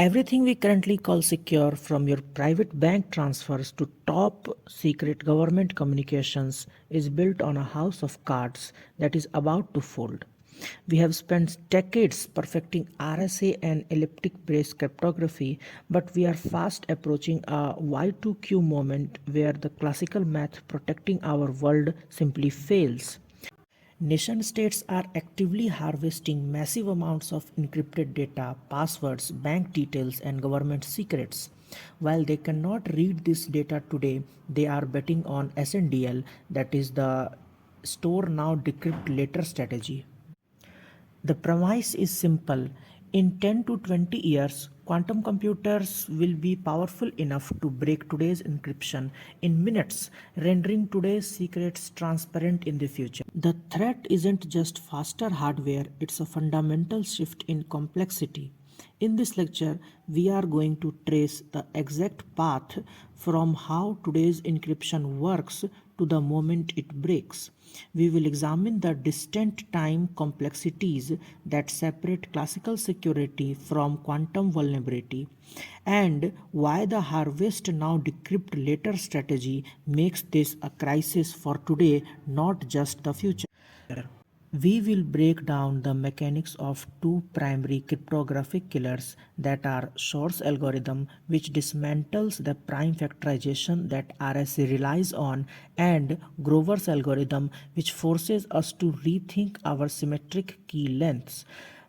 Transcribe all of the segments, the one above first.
Everything we currently call secure, from your private bank transfers to top secret government communications, is built on a house of cards that is about to fold. We have spent decades perfecting RSA and elliptic base cryptography, but we are fast approaching a Y2Q moment where the classical math protecting our world simply fails. Nation states are actively harvesting massive amounts of encrypted data, passwords, bank details, and government secrets. While they cannot read this data today, they are betting on SNDL, that is the store now, decrypt later strategy. The premise is simple. In 10 to 20 years, quantum computers will be powerful enough to break today's encryption in minutes, rendering today's secrets transparent in the future. The threat isn't just faster hardware, it's a fundamental shift in complexity. In this lecture, we are going to trace the exact path from how today's encryption works to the moment it breaks. We will examine the distant time complexities that separate classical security from quantum vulnerability, and why the harvest now decrypt later strategy makes this a crisis for today, not just the future. We will break down the mechanics of two primary cryptographic killers, that are Shor's algorithm, which dismantles the prime factorization that RSA relies on, and Grover's algorithm, which forces us to rethink our symmetric key lengths.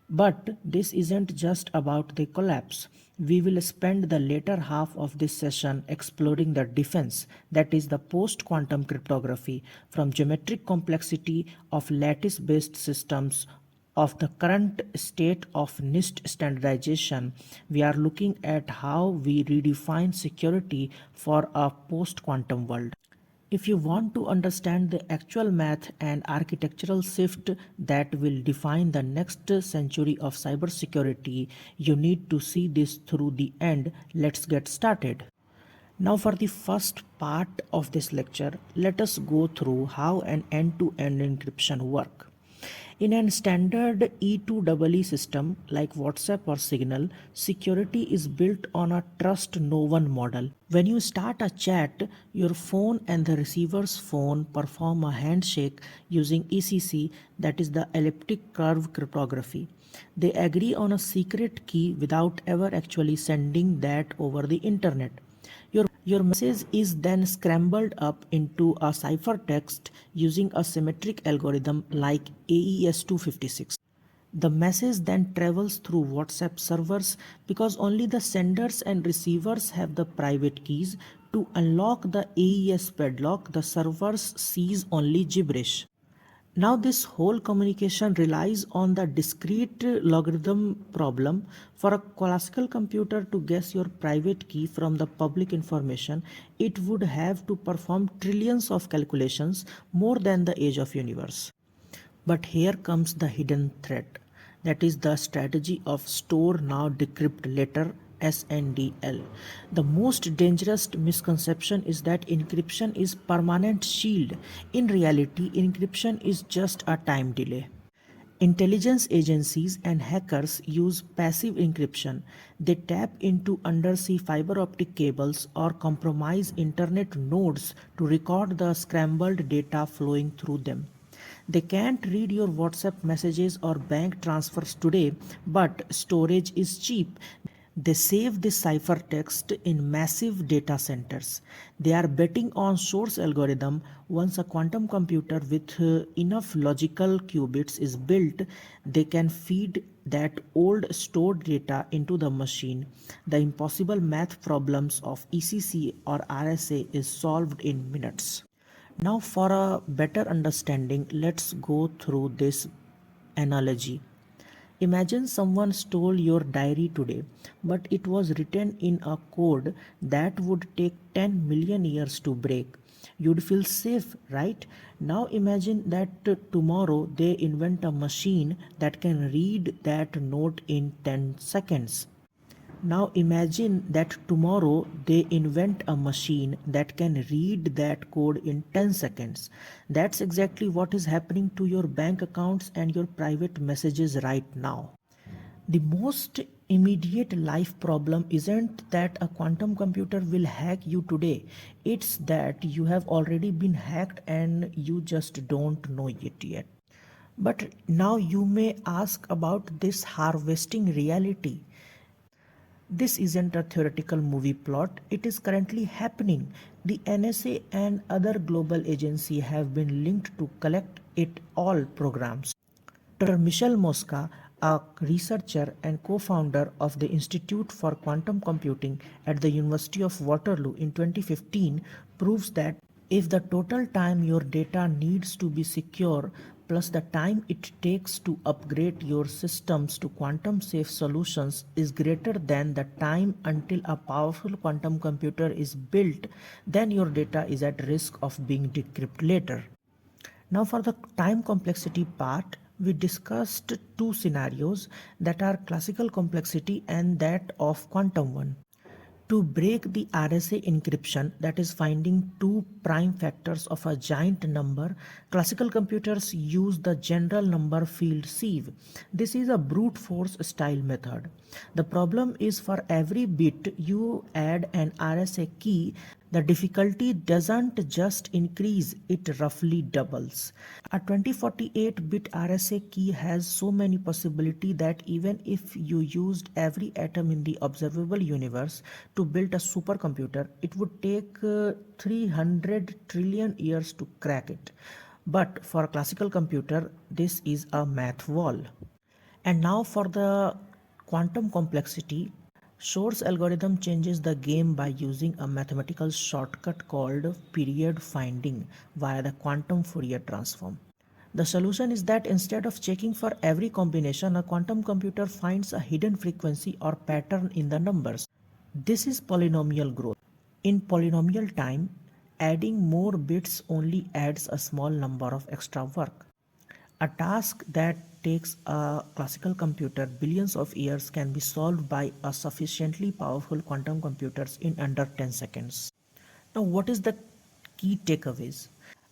But this isn't just about the collapse. We will spend the later half of this session exploring the defense, that is the post-quantum cryptography, from geometric complexity of lattice-based systems of the current state of NIST standardization. We are looking at how we redefine security for a post-quantum world. If you want to understand the actual math and architectural shift that will define the next century of cybersecurity, you need to see this through the end. Let's get started. Now, for the first part of this lecture, let us go through how an end-to-end encryption works. In a standard E2EE system like WhatsApp or Signal, security is built on a trust no one model. When you start a chat, your phone and the receiver's phone perform a handshake using ECC, that is the elliptic curve cryptography. They agree on a secret key without ever actually sending that over the internet. Your message is then scrambled up into a ciphertext using a symmetric algorithm like AES-256. The message then travels through WhatsApp servers because only the senders and receivers have the private keys. To unlock the AES padlock, the servers sees only gibberish. Now this whole communication relies on the discrete logarithm problem. For a classical computer to guess your private key from the public information, it would have to perform trillions of calculations, more than the age of universe. But here comes the hidden threat. That is the strategy of store now decrypt later, SNDL. The most dangerous misconception is that encryption is permanent shield. In reality, encryption is just a time delay. Intelligence agencies and hackers use passive encryption. They tap into undersea fiber optic cables or compromise internet nodes to record the scrambled data flowing through them. They can't read your WhatsApp messages or bank transfers today, but storage is cheap. They save this ciphertext in massive data centers. They are betting on Shor's algorithm. Once a quantum computer with enough logical qubits is built, they can feed that old stored data into the machine. The impossible math problems of ECC or RSA is solved in minutes. Now, for a better understanding, let's go through this analogy. Imagine someone stole your diary today, but it was written in a code that would take 10 million years to break. You'd feel safe, right? Now imagine that tomorrow they invent a machine that can read that note in 10 seconds. Now imagine that tomorrow they invent a machine that can read that code in 10 seconds. That's exactly what is happening to your bank accounts and your private messages right now. The most immediate life problem isn't that a quantum computer will hack you today, it's that you have already been hacked and you just don't know it yet. But now you may ask about this harvesting reality. This isn't a theoretical movie plot, it is currently happening. The NSA and other global agencies have been linked to collect it all programs. Dr. Michel Mosca, a researcher and co-founder of the Institute for Quantum Computing at the University of Waterloo in 2015, proves that if the total time your data needs to be secure plus the time it takes to upgrade your systems to quantum safe solutions is greater than the time until a powerful quantum computer is built, then your data is at risk of being decrypted later. Now for the time complexity part, we discussed two scenarios that are classical complexity and that of quantum one. To break the RSA encryption, that is finding two prime factors of a giant number, classical computers use the general number field sieve. This is a brute force style method. The problem is for every bit you add an RSA key, the difficulty doesn't just increase, it roughly doubles. A 2048-bit RSA key has so many possibilities that even if you used every atom in the observable universe to build a supercomputer, it would take 300 trillion years to crack it. But for a classical computer, this is a math wall. And now for the quantum complexity, Shor's algorithm changes the game by using a mathematical shortcut called period finding via the quantum Fourier transform. The solution is that instead of checking for every combination, a quantum computer finds a hidden frequency or pattern in the numbers. This is polynomial growth. In polynomial time, adding more bits only adds a small number of extra work. A task that takes a classical computer billions of years can be solved by a sufficiently powerful quantum computers in under 10 seconds. Now, what is the key takeaways?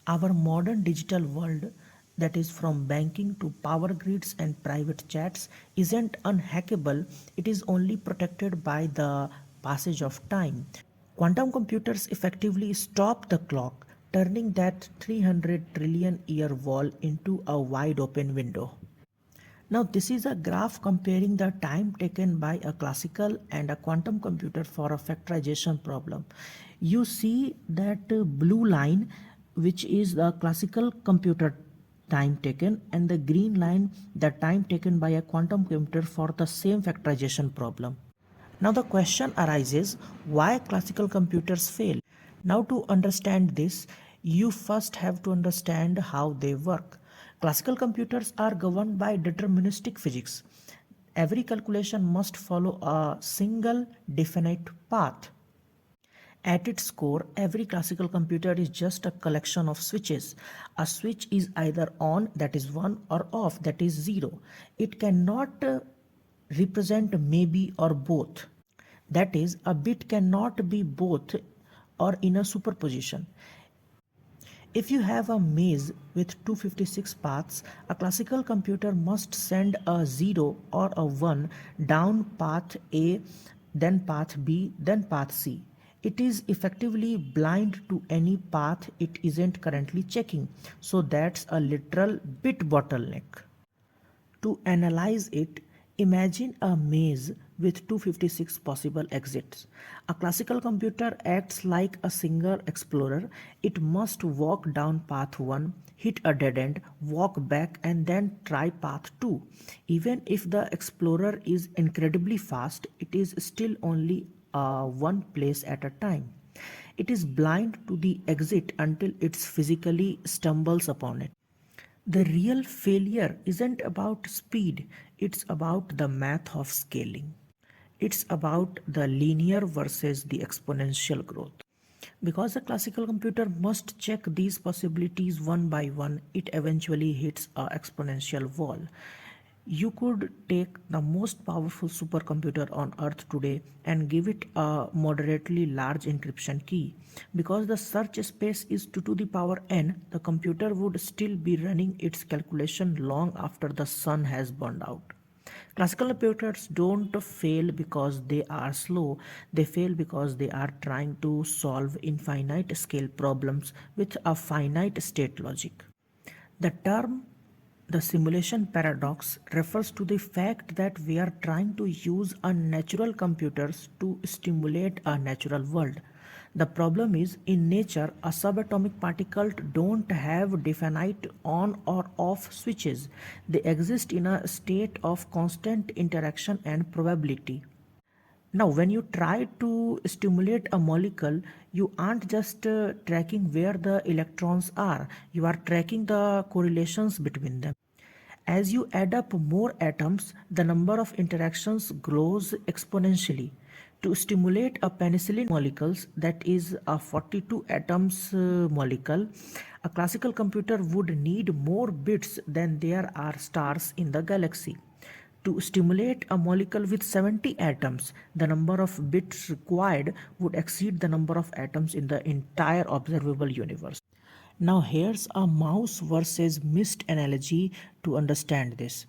Our modern digital world, that is from banking to power grids and private chats, isn't unhackable, it is only protected by the passage of time. Quantum computers effectively stop the clock, turning that 300 trillion year wall into a wide open window. Now, this is a graph comparing the time taken by a classical and a quantum computer for a factorization problem. You see that blue line, which is the classical computer time taken, and the green line, the time taken by a quantum computer for the same factorization problem. Now the question arises, why classical computers fail? Now to understand this, you first have to understand how they work. Classical computers are governed by deterministic physics. Every calculation must follow a single definite path. At its core, every classical computer is just a collection of switches. A switch is either on, that is 1, or off, that is 0. It cannot represent maybe or both. That is, a bit cannot be both or in a superposition. If you have a maze with 256 paths, a classical computer must send a 0 or a 1 down path A, then path B, then path C. It is effectively blind to any path it isn't currently checking. So that's a literal bit bottleneck. To analyze it, imagine a maze with 256 possible exits. A classical computer acts like a single explorer. It must walk down path 1, hit a dead end, walk back, and then try path 2. Even if the explorer is incredibly fast, it is still only one place at a time. It is blind to the exit until it physically stumbles upon it. The real failure isn't about speed, it's about the math of scaling. It's about the linear versus the exponential growth. Because the classical computer must check these possibilities one by one, it eventually hits an exponential wall. You could take the most powerful supercomputer on earth today and give it a moderately large encryption key. Because the search space is 2 to the power n, the computer would still be running its calculation long after the sun has burned out. Classical computers don't fail because they are slow, they fail because they are trying to solve infinite scale problems with a finite state logic. The term the simulation paradox refers to the fact that we are trying to use unnatural computers to stimulate a natural world. The problem is, in nature, a subatomic particle don't have definite on or off switches. They exist in a state of constant interaction and probability. Now, when you try to stimulate a molecule, you aren't just tracking where the electrons are, you are tracking the correlations between them. As you add up more atoms, the number of interactions grows exponentially. To stimulate a penicillin molecules, that is a 42 atoms molecule, a classical computer would need more bits than there are stars in the galaxy. To stimulate a molecule with 70 atoms, the number of bits required would exceed the number of atoms in the entire observable universe. Now, here's a mouse versus mist analogy to understand this.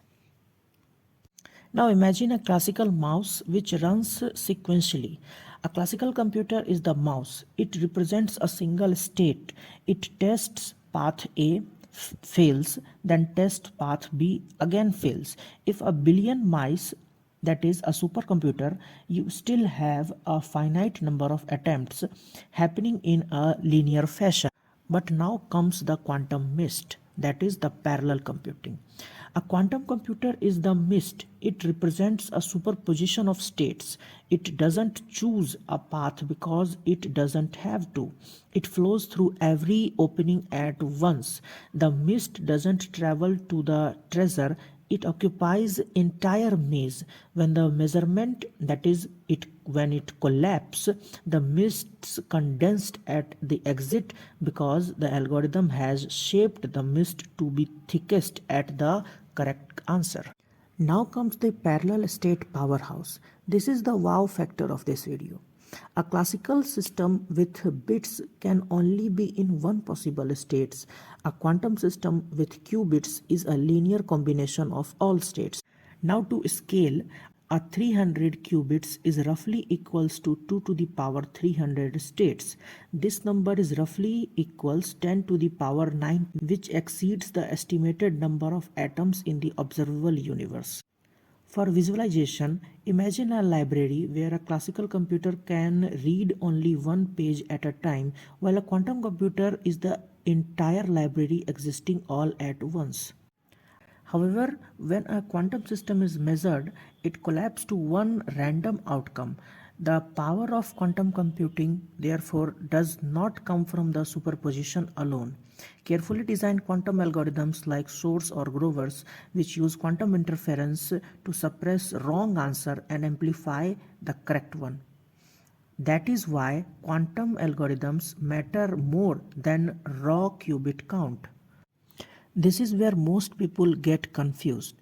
Now imagine a classical mouse which runs sequentially. A classical computer is the mouse. It represents a single state. It tests path A, fails, then tests path B, again fails. If a billion mice, that is a supercomputer, you still have a finite number of attempts happening in a linear fashion. But now comes the quantum mist, that is the parallel computing. A quantum computer is the mist. It represents a superposition of states. It doesn't choose a path because it doesn't have to. It flows through every opening at once. The mist doesn't travel to the treasure. It occupies entire maze. When the measurement, that is it when it collapses, the mists condensed at the exit because the algorithm has shaped the mist to be thickest at the correct answer. Now comes the parallel state powerhouse. This is the wow factor of this video. A classical system with bits can only be in one possible states. A quantum system with qubits is a linear combination of all states. Now to scale, a 300 qubits is roughly equals to 2 to the power 300 states. This number is roughly equals 10 to the power 9, which exceeds the estimated number of atoms in the observable universe. For visualization, imagine a library where a classical computer can read only one page at a time, while a quantum computer is the entire library existing all at once. However, when a quantum system is measured, it collapses to one random outcome. The power of quantum computing, therefore, does not come from the superposition alone. Carefully designed quantum algorithms like Shor's or Grover's, which use quantum interference to suppress wrong answer and amplify the correct one. That is why quantum algorithms matter more than raw qubit count. This is where most people get confused.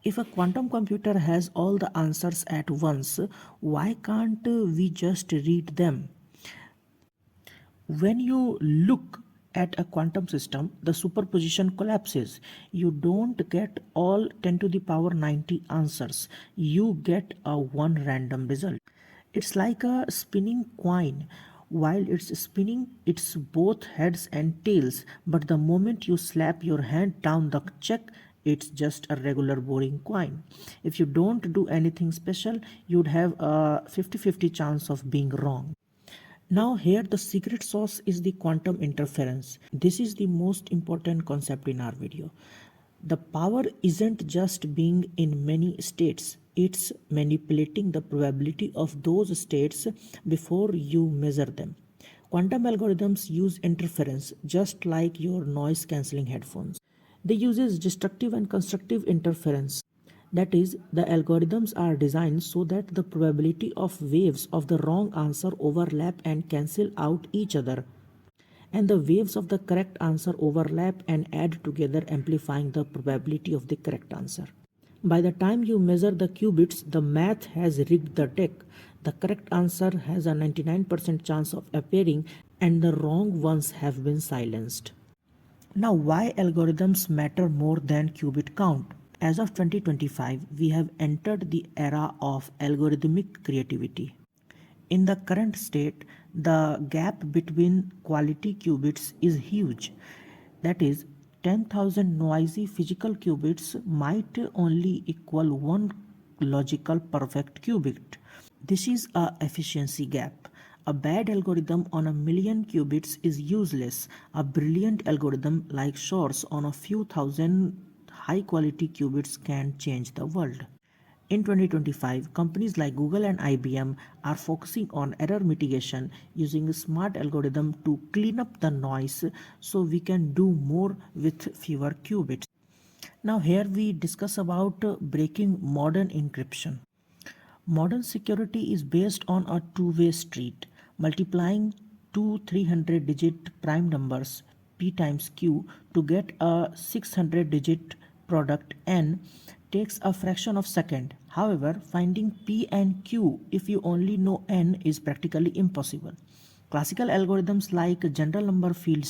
If a quantum computer has all the answers at once, why can't we just read them? When you look at a quantum system, the superposition collapses. You don't get all 10 to the power 90 answers. You get a one random result. It's like a spinning coin. While it's spinning, it's both heads and tails, but the moment you slap your hand down the check, it's just a regular boring coin. If you don't do anything special, you'd have a 50-50 chance of being wrong. Now here the secret sauce is the quantum interference. This is the most important concept in our video. The power isn't just being in many states, it's manipulating the probability of those states before you measure them. Quantum algorithms use interference just like your noise cancelling headphones. They use destructive and constructive interference. That is, the algorithms are designed so that the probability of waves of the wrong answer overlap and cancel out each other, and the waves of the correct answer overlap and add together, amplifying the probability of the correct answer. By the time you measure the qubits, the math has rigged the deck. The correct answer has a 99% chance of appearing and the wrong ones have been silenced. Now, why algorithms matter more than qubit count? As of 2025, we have entered the era of algorithmic creativity. In the current state, the gap between quality qubits is huge. That is, 10,000 noisy physical qubits might only equal one logical perfect qubit. This is a efficiency gap. A bad algorithm on a million qubits is useless. A brilliant algorithm like Shor's on a few thousand high quality qubits can change the world. In 2025, companies like Google and IBM are focusing on error mitigation using a smart algorithm to clean up the noise so we can do more with fewer qubits. Now here we discuss about breaking modern encryption. Modern security is based on a two-way street. Multiplying two 300-digit prime numbers p times q to get a 600-digit product n takes a fraction of second. However, finding p and q if you only know n is practically impossible. Classical algorithms like general number field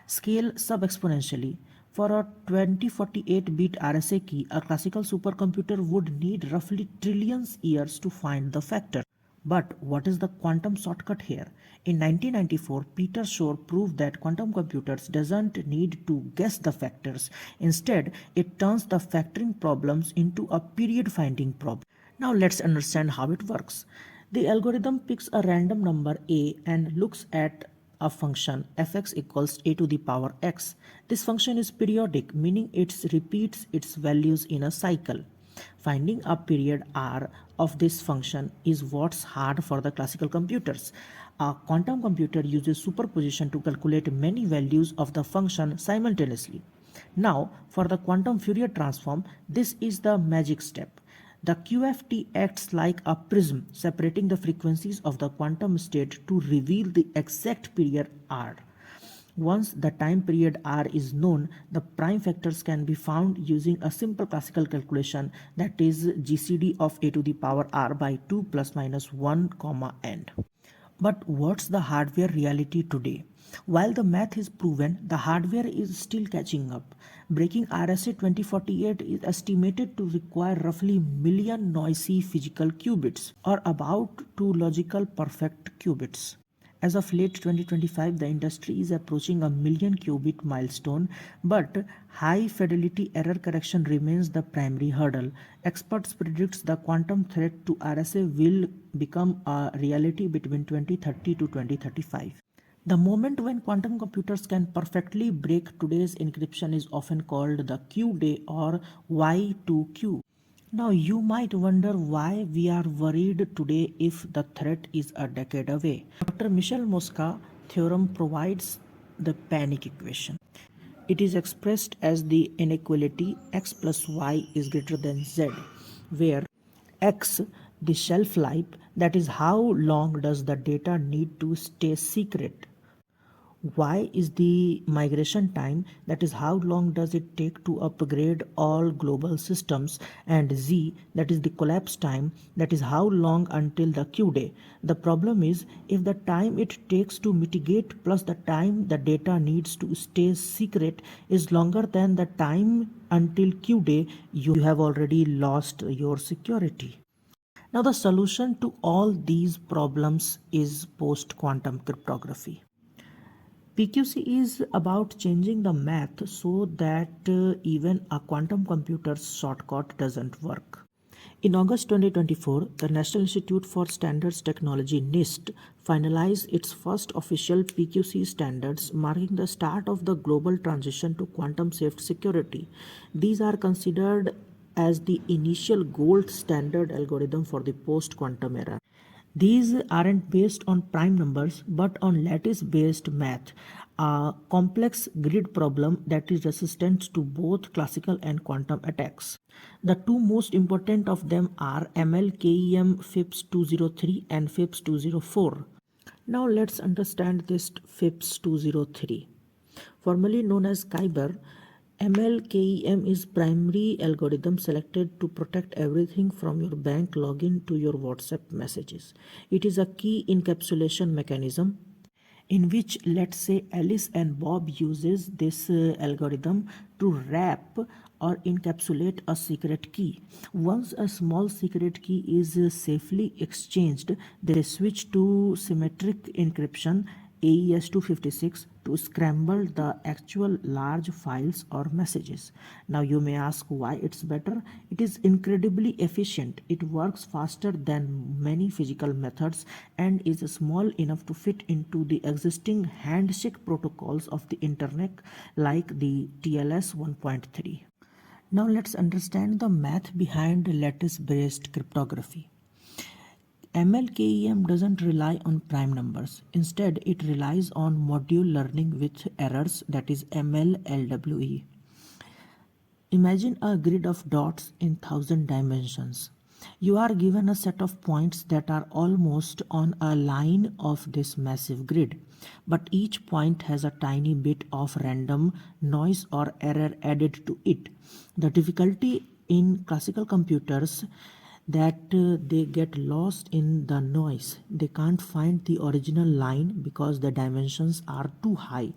scale sub-exponentially. For a 2048-bit RSA key, a classical supercomputer would need roughly trillions years to find the factor. But what is the quantum shortcut here? In 1994, Peter Shor proved that quantum computers doesn't need to guess the factors. Instead, it turns the factoring problems into a period finding problem. Now let's understand how it works. The algorithm picks a random number a and looks at a function fx equals a to the power x. This function is periodic, meaning it repeats its values in a cycle. Finding a period r of this function is what's hard for the classical computers. A quantum computer uses superposition to calculate many values of the function simultaneously. Now, for the quantum Fourier transform, this is the magic step. The QFT acts like a prism, separating the frequencies of the quantum state to reveal the exact period r. Once the time period r is known, the prime factors can be found using a simple classical calculation, that is GCD of a to the power r by 2 plus minus 1 comma n. But what's the hardware reality today? While the math is proven, the hardware is still catching up. Breaking RSA 2048 is estimated to require roughly million noisy physical qubits, or about 2 logical perfect qubits. As of late 2025, the industry is approaching a million qubit milestone, but high fidelity error correction remains the primary hurdle. Experts predict the quantum threat to RSA will become a reality between 2030 to 2035. The moment when quantum computers can perfectly break today's encryption is often called the Q day or Y2Q. Now you might wonder why we are worried today if the threat is a decade away. Dr. Michel Mosca theorem provides the panic equation. It is expressed as the inequality x plus y is greater than z, where x, the shelf life, that is how long does the data need to stay secret, y is the migration time, that is how long does it take to upgrade all global systems, and z, that is the collapse time, that is how long until the q day. The problem is, if the time it takes to mitigate plus the time the data needs to stay secret is longer than the time until q day, you have already lost your security. Now the solution to all these problems is post-quantum cryptography. PQC is about changing the math so that even a quantum computer's shortcut doesn't work. In August 2024, the National Institute for Standards Technology NIST finalized its first official PQC standards, marking the start of the global transition to quantum safe security. These are considered as the initial gold standard algorithm for the post-quantum era. These aren't based on prime numbers but on lattice-based math, a complex grid problem that is resistant to both classical and quantum attacks. The two most important of them are MLKEM FIPS 203 and FIPS 204. Now let's understand this FIPS 203. Formerly known as Kyber, MLKEM is primary algorithm selected to protect everything from your bank login to your WhatsApp messages. It is a key encapsulation mechanism in which, let's say, Alice and Bob uses this algorithm to wrap or encapsulate a secret key. Once a small secret key is safely exchanged, they switch to symmetric encryption AES 256 to scramble the actual large files or messages. Now you may ask why it's better. It is incredibly efficient. It works faster than many physical methods and is small enough to fit into the existing handshake protocols of the internet like the TLS 1.3. Now let's understand the math behind lattice-based cryptography. MLKEM doesn't rely on prime numbers. Instead, it relies on module learning with errors, that is MLLWE. Imagine a grid of dots in 1000 dimensions. You are given a set of points that are almost on a line of this massive grid, but each point has a tiny bit of random noise or error added to it. The difficulty in classical computers that they get lost in the noise. They can't find the original line because the dimensions are too high.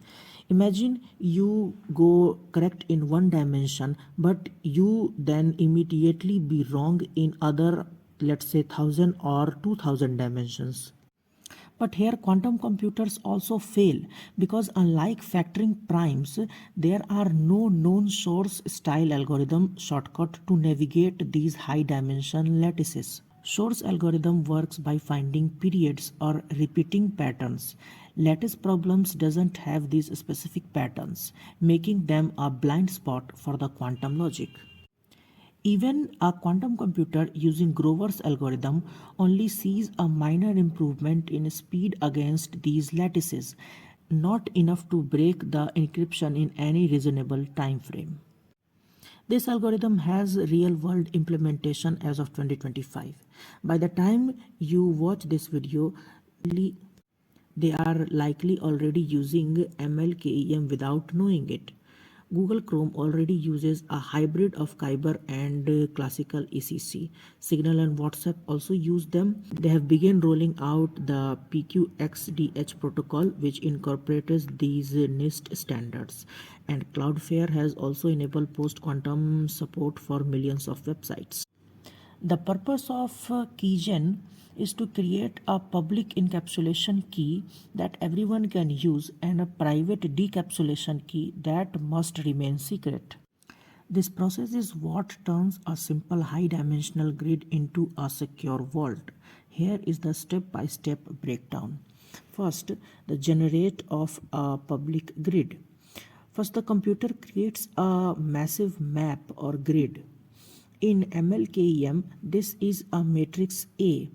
Imagine you go correct in one dimension, but you then immediately be wrong in other, let's say 1000 or 2000 dimensions. But here quantum computers also fail because unlike factoring primes, there are no known source style algorithm shortcut to navigate these high dimension lattices. Shor's algorithm works by finding periods or repeating patterns. Lattice problems doesn't have these specific patterns, making them a blind spot for the quantum logic. Even a quantum computer using Grover's algorithm only sees a minor improvement in speed against these lattices, not enough to break the encryption in any reasonable time frame. This algorithm has real-world implementation as of 2025. By the time you watch this video, they are likely already using MLKEM without knowing it. Google Chrome already uses a hybrid of Kyber and classical ECC. Signal and WhatsApp also use them. They have begun rolling out the PQXDH protocol, which incorporates these NIST standards. And Cloudflare has also enabled post-quantum support for millions of websites. The purpose of keygen is to create a public encapsulation key that everyone can use and a private decapsulation key that must remain secret. This process is what turns a simple high-dimensional grid into a secure vault. Here is the step-by-step breakdown. First, the generate of a public grid. First, the computer creates a massive map or grid. In MLKEM, this is a matrix A.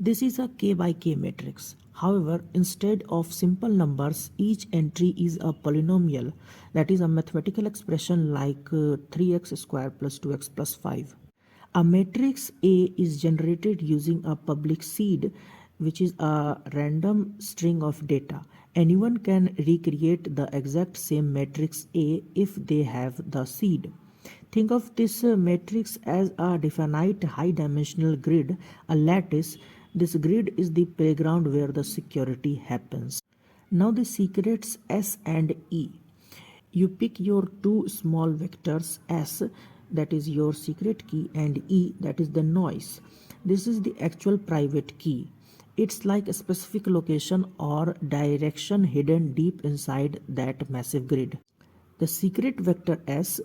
This is a k by k matrix. However, instead of simple numbers, each entry is a polynomial, that is a mathematical expression like 3x squared plus 2x plus 5. A matrix A is generated using a public seed, which is a random string of data. Anyone can recreate the exact same matrix A if they have the seed. Think of this matrix as a definite high-dimensional grid, a lattice. This grid is the playground where the security happens. Now the secrets S and E. You pick your two small vectors S, that is your secret key, and E, that is the noise. This is the actual private key. It's like a specific location or direction hidden deep inside that massive grid. The secret vector S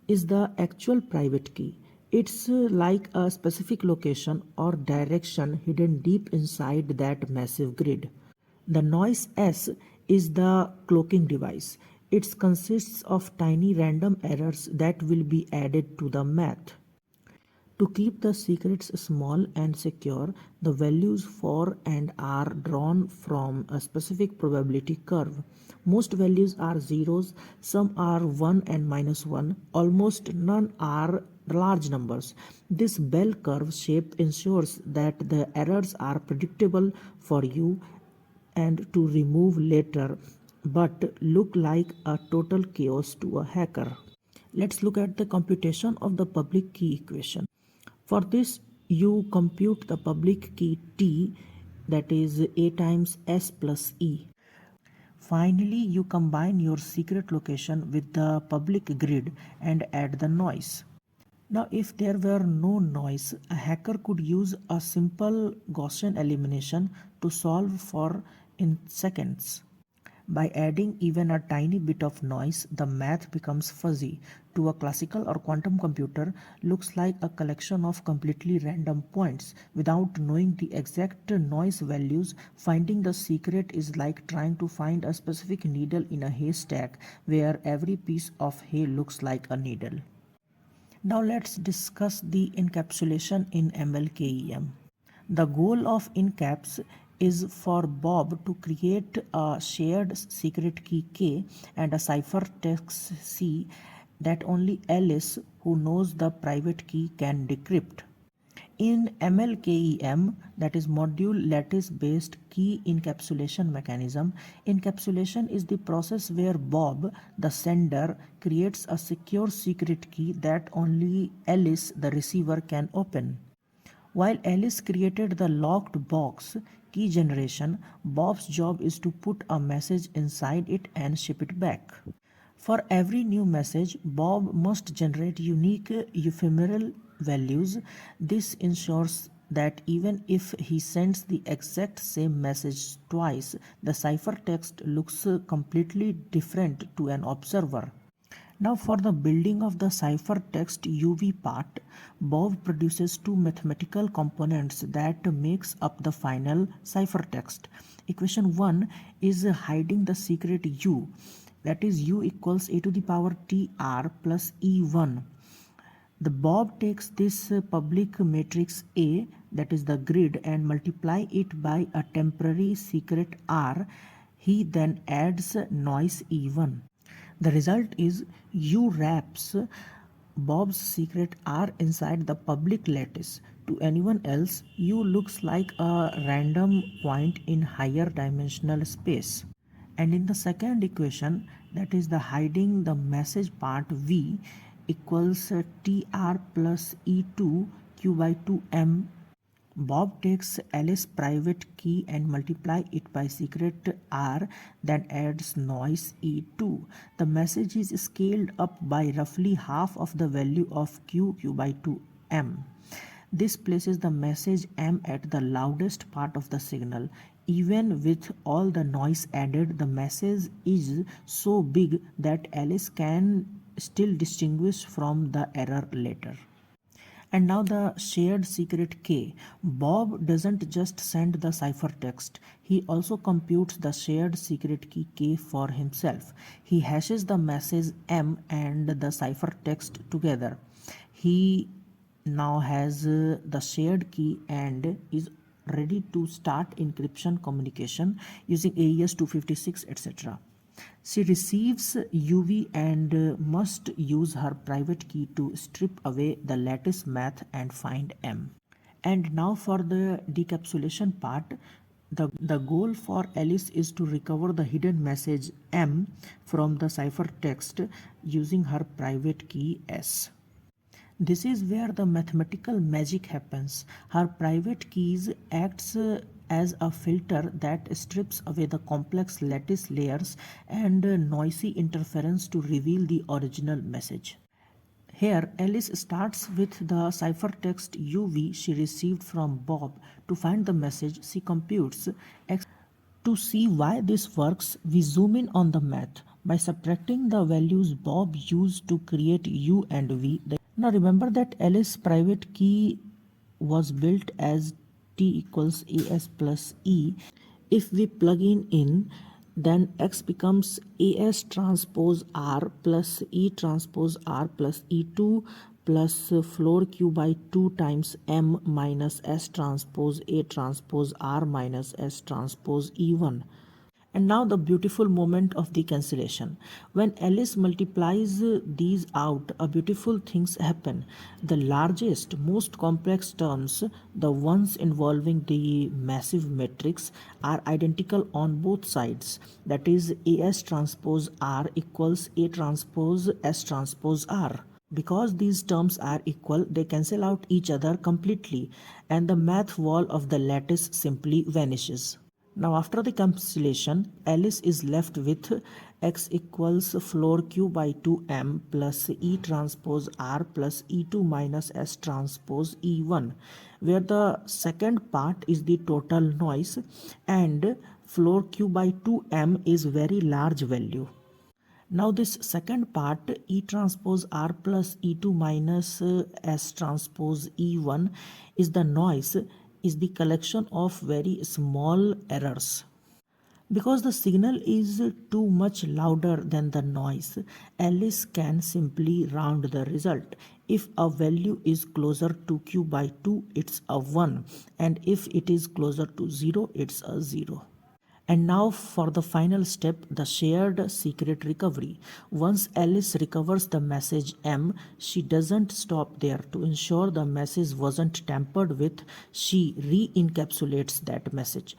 is the actual private key. It's like a specific location or direction hidden deep inside that massive grid. The noise S is the cloaking device. It consists of tiny random errors that will be added to the math. To keep the secrets small and secure, the values for and are drawn from a specific probability curve. Most values are zeros, some are 1 and minus 1, almost none are large numbers. This bell curve shape ensures that the errors are predictable for you and to remove later, but look like a total chaos to a hacker. Let's look at the computation of the public key equation. For this, you compute the public key T, that is A times S plus E. Finally, you combine your secret location with the public grid and add the noise. Now, if there were no noise, a hacker could use a simple Gaussian elimination to solve for in seconds. By adding even a tiny bit of noise, the math becomes fuzzy. To a classical or quantum computer, looks like a collection of completely random points. Without knowing the exact noise values, finding the secret is like trying to find a specific needle in a haystack where every piece of hay looks like a needle. Now let's discuss the encapsulation in MLKEM. The goal of encaps is for Bob to create a shared secret key K and a ciphertext C that only Alice, who knows the private key, can decrypt. In MLKEM, that is module lattice based key encapsulation mechanism, encapsulation is the process where Bob, the sender, creates a secure secret key that only Alice, the receiver, can open. While Alice created the locked box key generation, Bob's job is to put a message inside it and ship it back. For every new message, Bob must generate unique ephemeral values. This ensures that even if he sends the exact same message twice, the ciphertext looks completely different to an observer. Now for the building of the ciphertext UV part, Bob produces two mathematical components that makes up the final ciphertext. Equation 1 is hiding the secret U, that is U equals a to the power TR plus E1. The Bob takes this public matrix A, that is the grid, and multiply it by a temporary secret R. He then adds noise E1. The result is U wraps Bob's secret R inside the public lattice. To anyone else, U looks like a random point in higher dimensional space. And in the second equation, that is the hiding the message part, V equals TR plus E2 Q by 2M. Bob takes Alice's private key and multiply it by secret R, then adds noise E2. The message is scaled up by roughly half of the value of Q by 2M. This places the message M at the loudest part of the signal. Even with all the noise added, the message is so big that Alice can still distinguish from the error later. And now the shared secret K. Bob doesn't just send the ciphertext, he also computes the shared secret key K for himself. He hashes the message M and the ciphertext together. He now has the shared key and is ready to start encryption communication using AES 256, etc. She receives UV and must use her private key to strip away the lattice math and find M. And now for the decapsulation part, the goal for Alice is to recover the hidden message M from the ciphertext using her private key S. This is where the mathematical magic happens. Her private keys acts as a filter that strips away the complex lattice layers and noisy interference to reveal the original message. Here, Alice starts with the ciphertext UV she received from Bob. To find the message, she computes X. To see why this works, we zoom in on the math. By subtracting the values Bob used to create U and V, now remember that Alice's private key was built as T equals AS plus E. If we plug in, then X becomes AS transpose R plus E transpose R plus E2 plus floor Q by 2 times M minus S transpose A transpose R minus S transpose E1. And now the beautiful moment of the cancellation. When Alice multiplies these out, a beautiful things happen. The largest, most complex terms, the ones involving the massive matrix, are identical on both sides. That is, AS transpose R equals A transpose S transpose R. Because these terms are equal, they cancel out each other completely, and the math wall of the lattice simply vanishes. Now after the compilation, Alice is left with x equals floor q by 2m plus E transpose R plus E2 minus S transpose E1, where the second part is the total noise and floor q by 2m is very large value. Now this second part, E transpose R plus E2 minus S transpose E1, is the noise, is the collection of very small errors. Because the signal is too much louder than the noise, Alice can simply round the result. If a value is closer to q by 2, it's a 1, and if it is closer to 0, it's a 0. And now for the final step, the shared secret recovery. Once Alice recovers the message M, she doesn't stop there. To ensure the message wasn't tampered with, she re-encapsulates that message.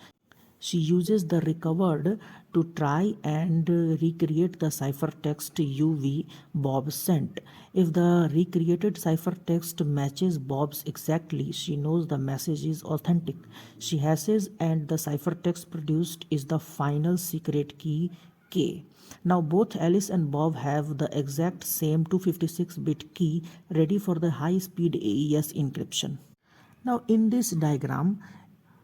She uses the recovered to try and recreate the ciphertext UV Bob sent. If the recreated ciphertext matches Bob's exactly, she knows the message is authentic. She hashes and the ciphertext produced is the final secret key K. Now both Alice and Bob have the exact same 256-bit key ready for the high-speed AES encryption. Now in this diagram,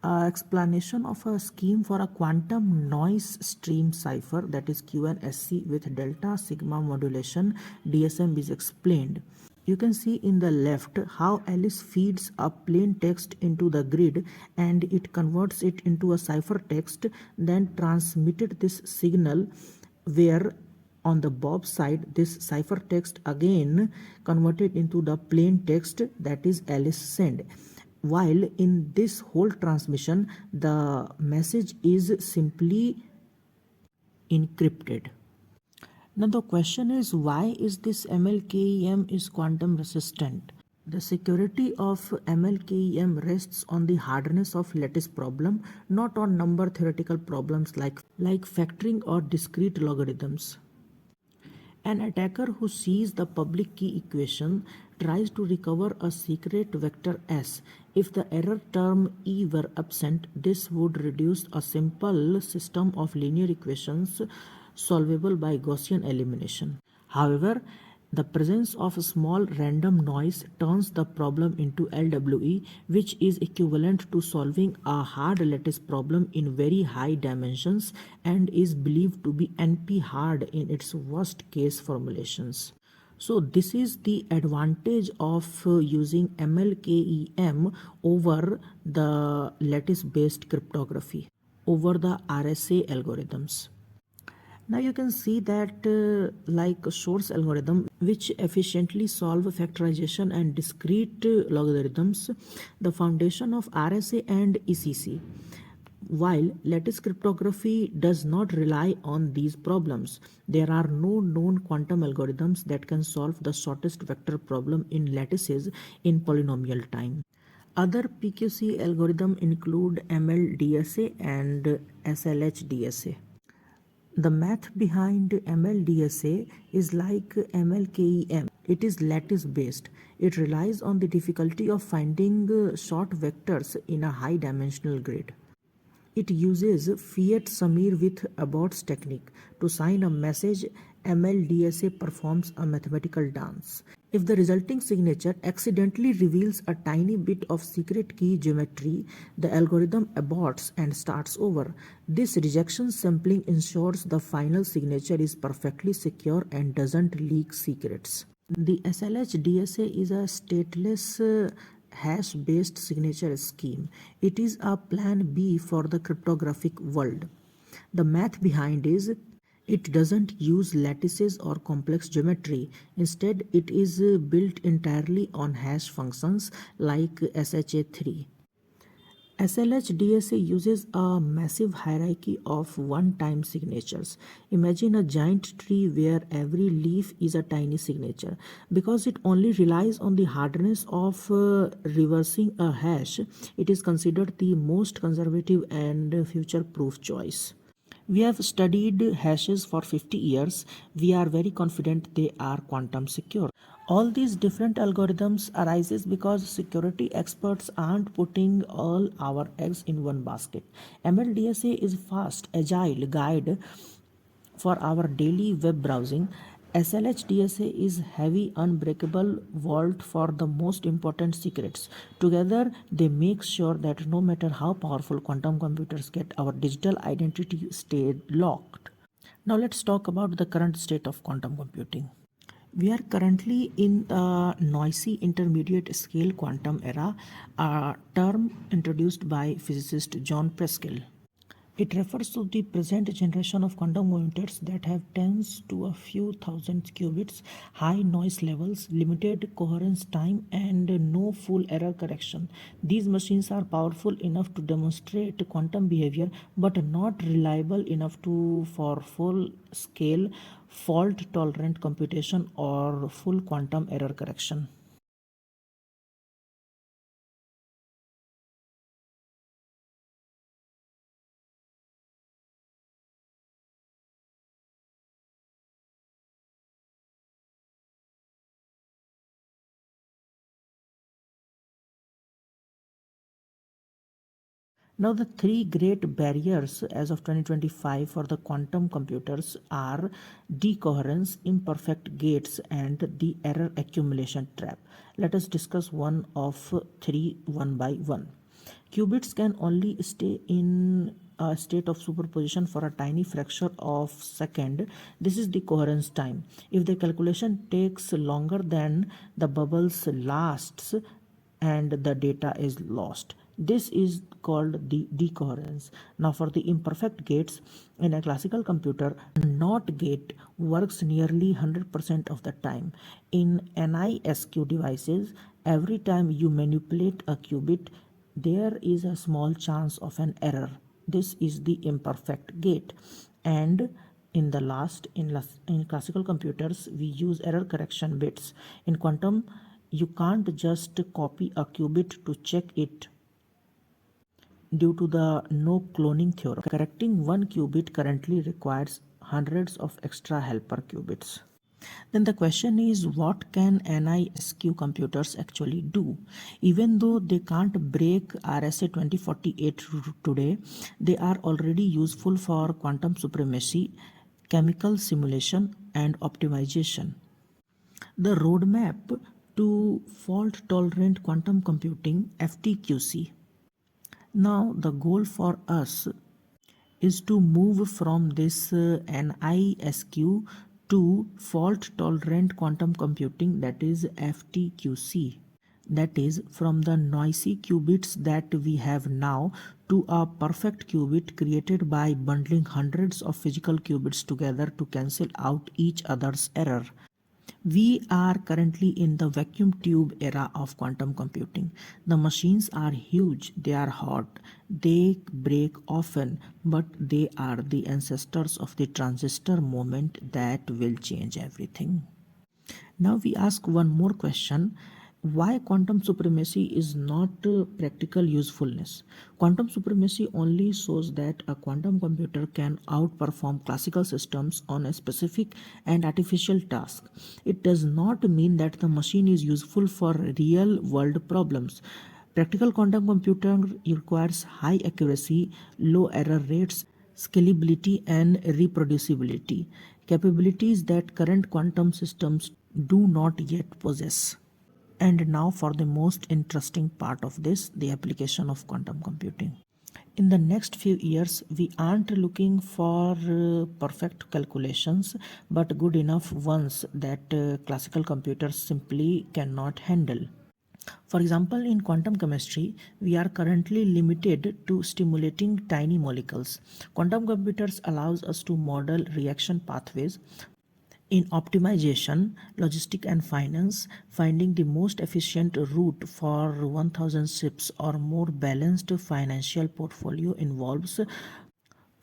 explanation of a scheme for a quantum noise stream cipher, that is QNSC, with delta sigma modulation DSM is explained. You can see in the left how Alice feeds a plain text into the grid and it converts it into a ciphertext, then transmitted this signal, where on the Bob side this ciphertext again converted into the plain text, that is Alice send. While in this whole transmission the message is simply encrypted. Now the question is, why is this MLKEM is quantum resistant? The security of MLKEM rests on the hardness of lattice problem, not on number theoretical problems like factoring or discrete logarithms. An attacker who sees the public key equation tries to recover a secret vector S. If the error term E were absent, this would reduce a simple system of linear equations solvable by Gaussian elimination. However, the presence of a small random noise turns the problem into LWE, which is equivalent to solving a hard lattice problem in very high dimensions and is believed to be NP hard in its worst case formulations. So this is the advantage of using MLKEM over the lattice based cryptography, over the RSA algorithms. Now you can see that like Shor's algorithm, which efficiently solve factorization and discrete logarithms, the foundation of RSA and ECC. While lattice cryptography does not rely on these problems, there are no known quantum algorithms that can solve the shortest vector problem in lattices in polynomial time. Other PQC algorithms include MLDSA and SLHDSA. The math behind MLDSA is like MLKEM. It is lattice based. It relies on the difficulty of finding short vectors in a high dimensional grid. It uses Fiat Samir with Abbott's technique. To sign a message, MLDSA performs a mathematical dance. If the resulting signature accidentally reveals a tiny bit of secret key geometry, the algorithm aborts and starts over. This rejection sampling ensures the final signature is perfectly secure and doesn't leak secrets. The SLH-DSA is a stateless hash-based signature scheme. It is a plan B for the cryptographic world. The math behind is, it doesn't use lattices or complex geometry. Instead, it is built entirely on hash functions like SHA-3. SLH-DSA uses a massive hierarchy of one-time signatures. Imagine a giant tree where every leaf is a tiny signature. Because it only relies on the hardness of reversing a hash, it is considered the most conservative and future-proof choice. We have studied hashes for 50 years. We are very confident they are quantum secure. All these different algorithms arises because security experts aren't putting all our eggs in one basket. MLDSA is fast, agile guide for our daily web browsing. SLHDSA is heavy, unbreakable vault for the most important secrets. Together, they make sure that no matter how powerful quantum computers get, our digital identity stayed locked. Now let's talk about the current state of quantum computing. We are currently in the noisy intermediate scale quantum era, a term introduced by physicist John Preskill. It refers to the present generation of quantum computers that have tens to a few thousand qubits, high noise levels, limited coherence time, and no full error correction. These machines are powerful enough to demonstrate quantum behavior, but not reliable enough for full scale fault tolerant computation or full quantum error correction. Now, the three great barriers as of 2025 for the quantum computers are decoherence, imperfect gates, and the error accumulation trap. Let us discuss one of three one by one. Qubits can only stay in a state of superposition for a tiny fraction of second. This is the coherence time. If the calculation takes longer than the bubbles lasts, and the data is lost. This is called the decoherence. Now, for the imperfect gates, in a classical computer, NOT gate works nearly 100% of the time. In NISQ devices, every time you manipulate a qubit, there is a small chance of an error. This is the imperfect gate. And in classical computers, we use error correction bits. In quantum, you can't just copy a qubit to check it due to the no cloning theorem. Correcting one qubit currently requires hundreds of extra helper qubits. Then the question is, what can NISQ computers actually do? Even though they can't break RSA 2048 today, they are already useful for quantum supremacy, chemical simulation, and optimization. The roadmap to fault tolerant quantum computing, FTQC. Now, the goal for us is to move from this NISQ to fault tolerant quantum computing, that is FTQC. That is, from the noisy qubits that we have now to a perfect qubit created by bundling hundreds of physical qubits together to cancel out each other's error. We are currently in the vacuum tube era of quantum computing. The machines are huge, they are hot, they break often, but they are the ancestors of the transistor moment that will change everything. Now we ask one more question: why quantum supremacy is not practical usefulness? Quantum supremacy only shows that a quantum computer can outperform classical systems on a specific and artificial task. It does not mean that the machine is useful for real world problems. Practical quantum computing requires high accuracy, low error rates, scalability, and reproducibility, capabilities that current quantum systems do not yet possess. And now for the most interesting part of this, the application of quantum computing. In the next few years, we aren't looking for perfect calculations, but good enough ones that classical computers simply cannot handle. For example, in quantum chemistry, we are currently limited to stimulating tiny molecules. Quantum computers allows us to model reaction pathways. In optimization, logistics and finance, finding the most efficient route for 1000 ships or more balanced financial portfolio involves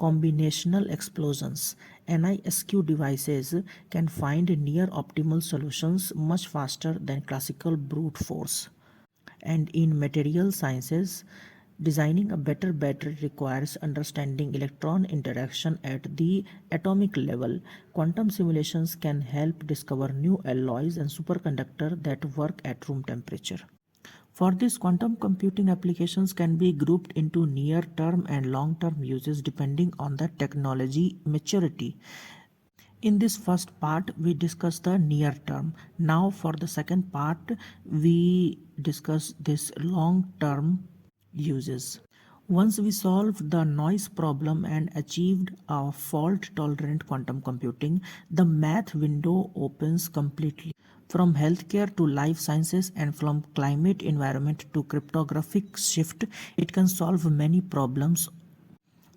combinational explosions. NISQ devices can find near optimal solutions much faster than classical brute force. And in material sciences, Designing a better battery requires understanding electron interaction at the atomic level. Quantum simulations can help discover new alloys and superconductors that work at room temperature. For this, quantum computing applications can be grouped into near-term and long-term uses depending on the technology maturity. In this first part, we discuss the near term. Now, for the second part, we discuss this long term uses. Once we solved the noise problem and achieved a fault tolerant quantum computing, the math window opens completely. From healthcare to life sciences and from climate environment to cryptographic shift, it can solve many problems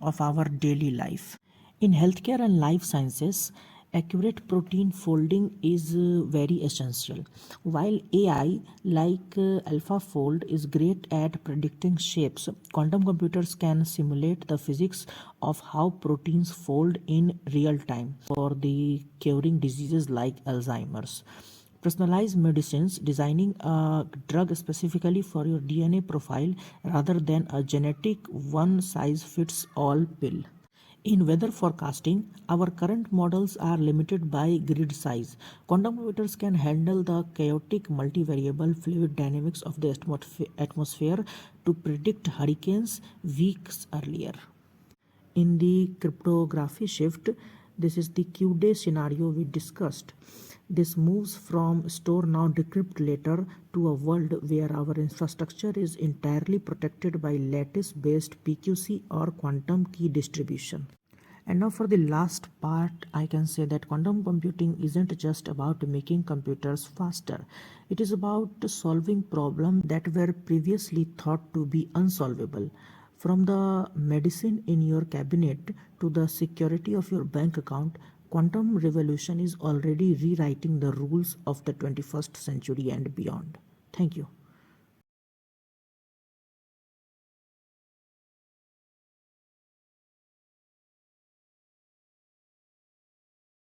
of our daily life. In healthcare and life sciences, accurate protein folding is very essential. While AI like AlphaFold is great at predicting shapes, quantum computers can simulate the physics of how proteins fold in real time for the curing diseases like Alzheimer's. Personalized medicines, designing a drug specifically for your DNA profile rather than a genetic one size fits all pill. In weather forecasting, our current models are limited by grid size. Quantum computers can handle the chaotic multivariable fluid dynamics of the atmosphere to predict hurricanes weeks earlier. In the cryptography shift, this is the Q-Day scenario we discussed. This moves from store now, decrypt later to a world where our infrastructure is entirely protected by lattice-based PQC or quantum key distribution. And now for the last part, I can say that quantum computing isn't just about making computers faster. It is about solving problems that were previously thought to be unsolvable. From the medicine in your cabinet to the security of your bank account, quantum revolution is already rewriting the rules of the 21st century and beyond. Thank you.